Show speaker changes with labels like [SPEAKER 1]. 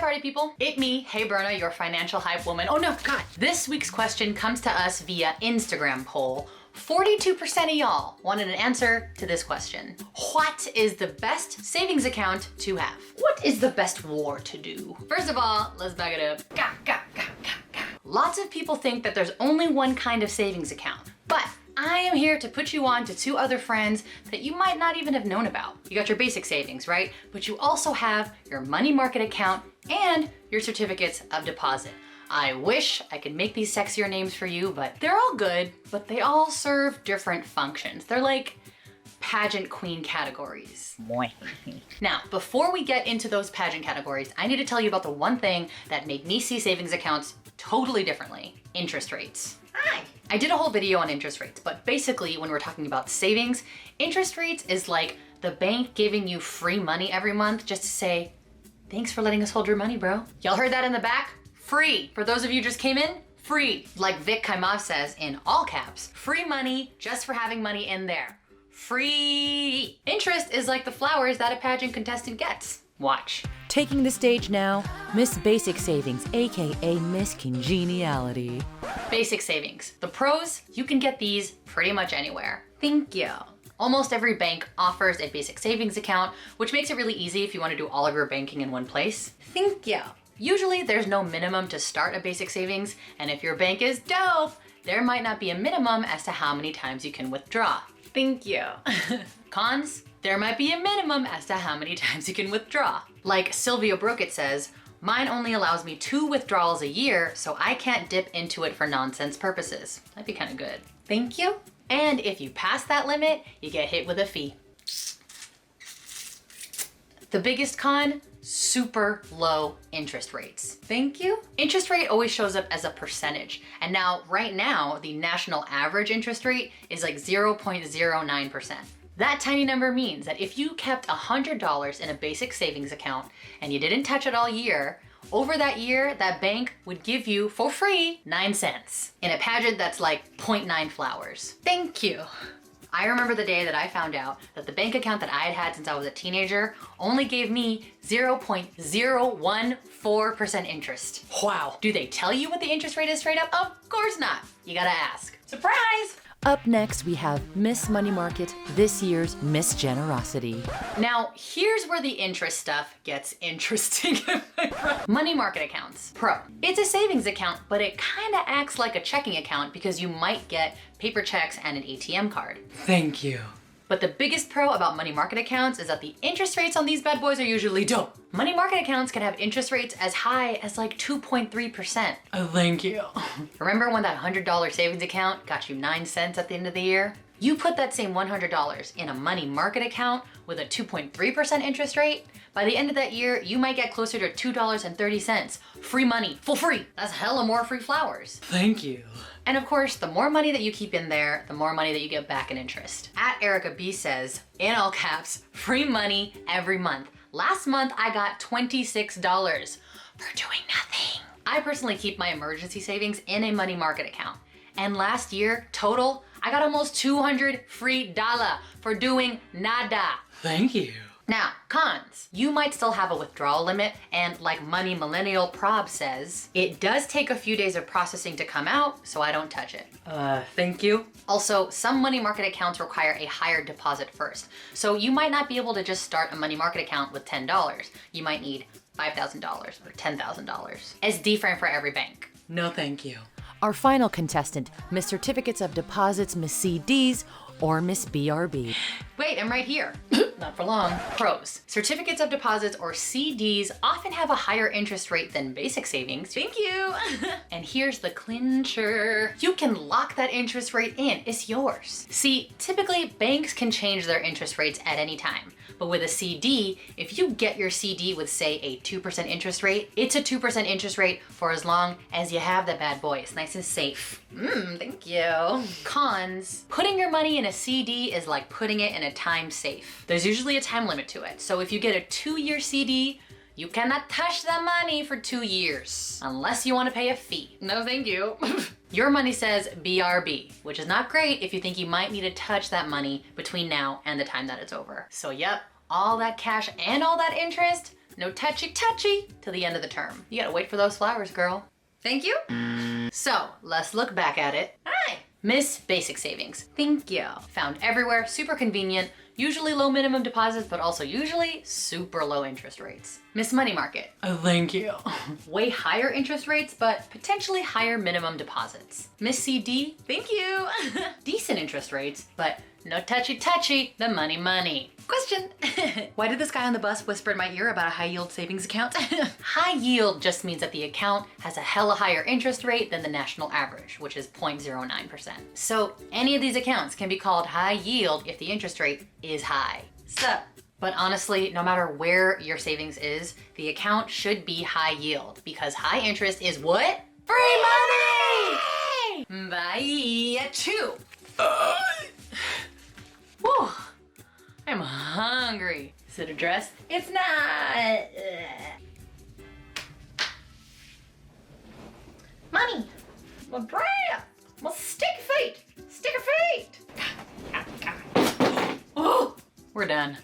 [SPEAKER 1] party people. It me, Hey Berna, your financial hype woman. Oh no, God. This week's question comes to us via Instagram poll. 42% of y'all wanted an answer to this question. What is the best savings account to have? What is the best war to do? First of all, let's back it up. Lots of people think that there's only one kind of savings account, but I am here to put you on to two other friends that you might not even have known about. You got your basic savings, right? But you also have your money market account and your certificates of deposit. I wish I could make these sexier names for you, but they're all good, but they all serve different functions. They're like pageant queen categories. Now, before we get into those pageant categories, I need to tell you about the one thing that made me see savings accounts totally differently: interest rates. Hi. I did a whole video on interest rates, but basically when we're talking about savings, interest rates is like the bank giving you free money every month just to say, thanks for letting us hold your money, bro. Y'all heard that in the back? Free. For those of you just came in, free. Like Vic Kaimov says in all caps, free money just for having money in there. Free. Interest is like the flowers that a pageant contestant gets. Watch.
[SPEAKER 2] Taking the stage now, Miss Basic Savings, AKA Miss Congeniality.
[SPEAKER 1] Basic savings. The pros, you can get these pretty much anywhere. Thank you. Almost every bank offers a basic savings account, which makes it really easy if you want to do all of your banking in one place. Thank you. Usually there's no minimum to start a basic savings, and if your bank is dope, there might not be a minimum as to how many times you can withdraw. Thank you. Cons, there might be a minimum as to how many times you can withdraw. Like Sylvia Brookett says, mine only allows me 2 withdrawals a year, so I can't dip into it for nonsense purposes. That'd be kind of good. Thank you. And if you pass that limit, you get hit with a fee. The biggest con, super low interest rates. Thank you. Interest rate always shows up as a percentage. And now, right now, the national average interest rate is like 0.09%. That tiny number means that if you kept $100 in a basic savings account and you didn't touch it all year, over that year, that bank would give you for free 9 cents. In a pageant, that's like 0.9 flowers. Thank you. I remember the day that I found out that the bank account that I had had since I was a teenager only gave me 0.014% interest. Wow. Do they tell you what the interest rate is straight up? Of course not. You gotta ask. Surprise!
[SPEAKER 2] Up next, we have Miss Money Market, this year's Miss Generosity.
[SPEAKER 1] Now, here's where the interest stuff gets interesting. Money market accounts. Pro. It's a savings account, but it kind of acts like a checking account because you might get paper checks and an ATM card. Thank you. But the biggest pro about money market accounts is that the interest rates on these bad boys are usually dope. Money market accounts can have interest rates as high as like 2.3%. Oh, thank you. Remember when that $100 savings account got you 9 cents at the end of the year? You put that same $100 in a money market account with a 2.3% interest rate, by the end of that year, you might get closer to $2.30. Free money, for free. That's hella more free flowers. Thank you. And of course, the more money that you keep in there, the more money that you get back in interest. At Erica B says, in all caps, free money every month. Last month, I got $26 for doing nothing. I personally keep my emergency savings in a money market account. And last year, total, I got almost $200 free for doing nada. Thank you. Now, cons. You might still have a withdrawal limit, and like Money Millennial Prob says, it does take a few days of processing to come out, so I don't touch it. Thank you. Also, some money market accounts require a higher deposit first. So you might not be able to just start a money market account with $10. You might need $5,000 or $10,000. It's different for every bank. No, thank you.
[SPEAKER 2] Our final contestant, Miss Certificates of Deposits, Miss CDs, or Miss BRB.
[SPEAKER 1] Wait, I'm right here. Not for long. Pros. Certificates of deposits or CDs often have a higher interest rate than basic savings. Thank you. And here's the clincher. You can lock that interest rate in. It's yours. See, typically banks can change their interest rates at any time. But with a CD, if you get your CD with say a 2% interest rate, it's a 2% interest rate for as long as you have the bad boy. It's nice and safe. Thank you. Cons. Putting your money in a CD is like putting it in a time safe. There's usually a time limit to it. So if you get a 2-year CD, you cannot touch the money for 2 years unless you want to pay a fee. No, thank you. Your money says BRB, which is not great if you think you might need to touch that money between now and the time that it's over. So yep, all that cash and all that interest, No touchy till the end of the term. You gotta wait for those flowers, girl. Thank you. So let's look back at it. Hi. Miss Basic Savings. Thank you. Found everywhere, super convenient, usually low minimum deposits, but also usually super low interest rates. Miss Money Market. Thank you. Way higher interest rates, but potentially higher minimum deposits. Miss CD. Thank you. Decent interest rates, but no touchy, the money. Question. Why did this guy on the bus whisper in my ear about a high yield savings account? High yield just means that the account has a hella higher interest rate than the national average, which is 0.09%. So any of these accounts can be called high yield if the interest rate is high. But honestly, no matter where your savings is, the account should be high yield because high interest is what? Free money! Bye. Chew. Whew. I'm hungry. Is it a dress? It's not. Money. My breath. My sticky feet. Oh, we're done.